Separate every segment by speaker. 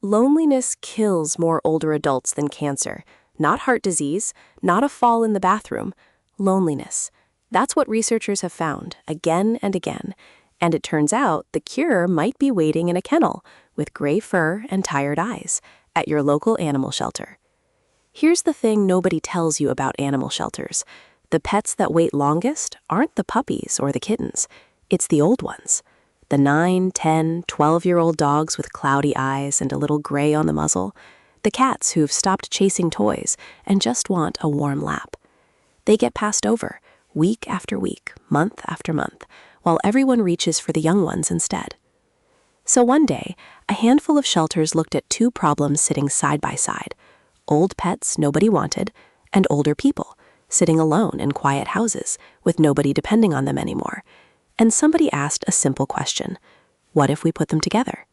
Speaker 1: Loneliness kills more older adults than cancer. Not heart disease, not a fall in the bathroom. Loneliness. That's what researchers have found again and again. And it turns out the cure might be waiting in a kennel with gray fur and tired eyes at your local animal shelter. Here's the thing nobody tells you about animal shelters. The pets that wait longest aren't the puppies or the kittens. It's the old ones. The 9, 10, 12-year-old dogs with cloudy eyes and a little gray on the muzzle. The cats who've stopped chasing toys and just want a warm lap. They get passed over, week after week, month after month, while everyone reaches for the young ones instead. So one day, a handful of shelters looked at two problems sitting side by side: old pets nobody wanted, and older people, sitting alone in quiet houses with nobody depending on them anymore. And somebody asked a simple question: what if we put them together?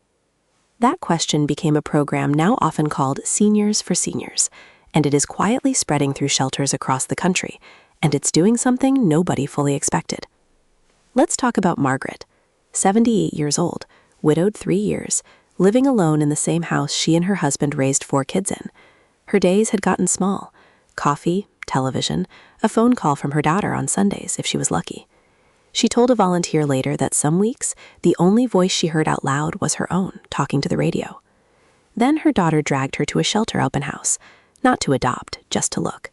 Speaker 1: That question became a program now often called Seniors for Seniors, and it is quietly spreading through shelters across the country, and it's doing something nobody fully expected. Let's talk about Margaret, 78 years old, widowed 3 years, living alone in the same house she and her husband raised 4 kids in. Her days had gotten small: coffee, television, a phone call from her daughter on Sundays if she was lucky. She told a volunteer later that some weeks, the only voice she heard out loud was her own, talking to the radio. Then her daughter dragged her to a shelter open house, not to adopt, just to look.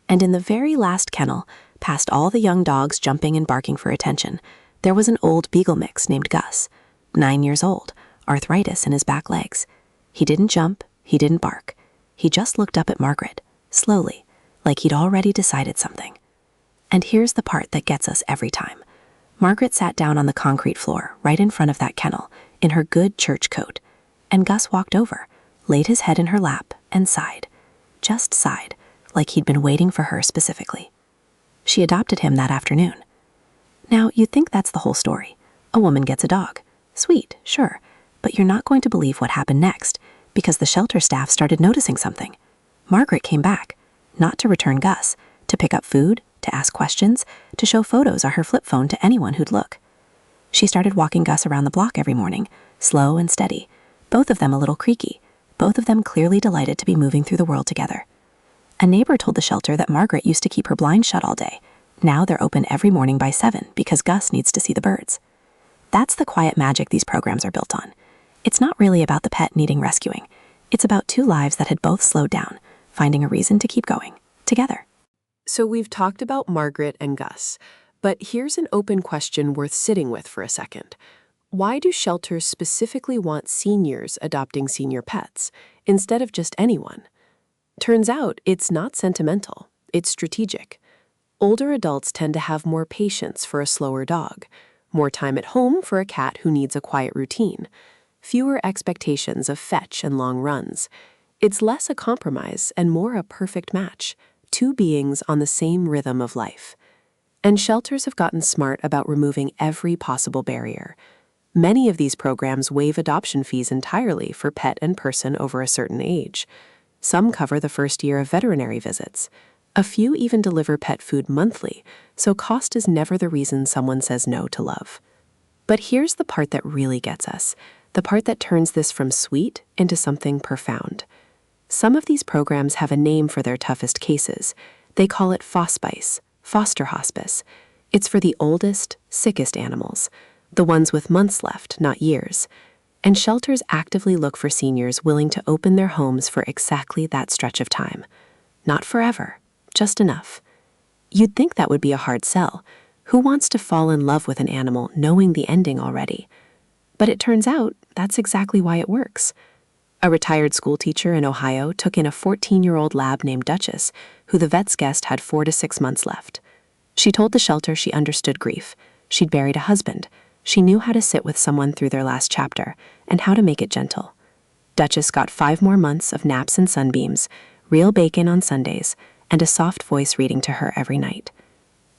Speaker 1: And in the very last kennel, past all the young dogs jumping and barking for attention, there was an old beagle mix named Gus, 9 years old, arthritis in his back legs. He didn't jump, he didn't bark. He just looked up at Margaret, slowly, like he'd already decided something. And here's the part that gets us every time. Margaret sat down on the concrete floor right in front of that kennel in her good church coat, and Gus walked over, laid his head in her lap, and sighed. Just sighed, like he'd been waiting for her specifically. She adopted him that afternoon. Now, you'd think that's the whole story. A woman gets a dog. Sweet, sure, but you're not going to believe what happened next, because the shelter staff started noticing something. Margaret came back, not to return Gus, to pick up food, to ask questions, to show photos on her flip phone to anyone who'd look. She started walking Gus around the block every morning, slow and steady, both of them a little creaky, both of them clearly delighted to be moving through the world together. A neighbor told the shelter that Margaret used to keep her blinds shut all day. Now they're open every morning by 7 because Gus needs to see the birds. That's the quiet magic these programs are built on. It's not really about the pet needing rescuing. It's about 2 lives that had both slowed down, finding a reason to keep going, together.
Speaker 2: So we've talked about Margaret and Gus, but here's an open question worth sitting with for a second. Why do shelters specifically want seniors adopting senior pets, instead of just anyone? Turns out it's not sentimental, it's strategic. Older adults tend to have more patience for a slower dog, more time at home for a cat who needs a quiet routine, fewer expectations of fetch and long runs. It's less a compromise and more a perfect match. 2 beings on the same rhythm of life. And shelters have gotten smart about removing every possible barrier. Many of these programs waive adoption fees entirely for pet and person over a certain age. Some cover the first year of veterinary visits. A few even deliver pet food monthly, so cost is never the reason someone says no to love. But here's the part that really gets us, the part that turns this from sweet into something profound. Some of these programs have a name for their toughest cases. They call it fospice, foster hospice. It's for the oldest, sickest animals, the ones with months left, not years. And shelters actively look for seniors willing to open their homes for exactly that stretch of time. Not forever, just enough. You'd think that would be a hard sell. Who wants to fall in love with an animal knowing the ending already? But it turns out that's exactly why it works. A retired school teacher in Ohio took in a 14-year-old lab named Duchess, who the vet's guessed had 4 to 6 months left. She told the shelter she understood grief. She'd buried a husband. She knew how to sit with someone through their last chapter and how to make it gentle. Duchess got 5 more months of naps and sunbeams, real bacon on Sundays, and a soft voice reading to her every night.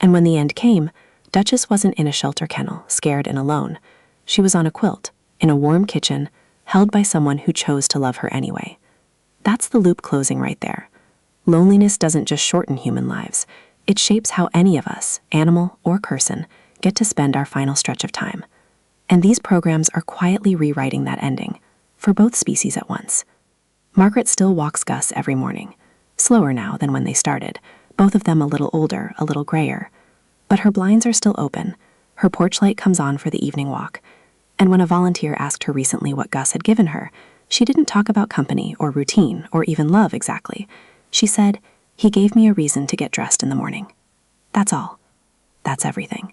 Speaker 2: And when the end came, Duchess wasn't in a shelter kennel, scared and alone. She was on a quilt, in a warm kitchen, held by someone who chose to love her anyway. That's the loop closing right there. Loneliness doesn't just shorten human lives. It shapes how any of us, animal or person, get to spend our final stretch of time. And these programs are quietly rewriting that ending,
Speaker 1: for both species at once. Margaret still walks Gus every morning, slower now than when they started, both of them a little older, a little grayer. But her blinds are still open, her porch light comes on for the evening walk, and when a volunteer asked her recently what Gus had given her, she didn't talk about company or routine or even love exactly. She said, "He gave me a reason to get dressed in the morning." That's all. That's everything.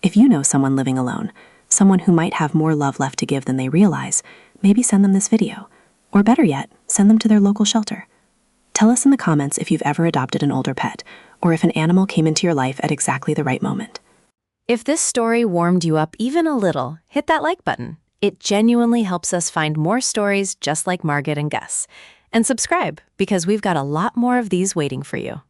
Speaker 1: If you know someone living alone, someone who might have more love left to give than they realize, maybe send them this video. Or better yet, send them to their local shelter. Tell us in the comments if you've ever adopted an older pet, or if an animal came into your life at exactly the right moment.
Speaker 2: If this story warmed you up even a little, hit that like button. It genuinely helps us find more stories just like Margaret and Gus. And subscribe, because we've got a lot more of these waiting for you.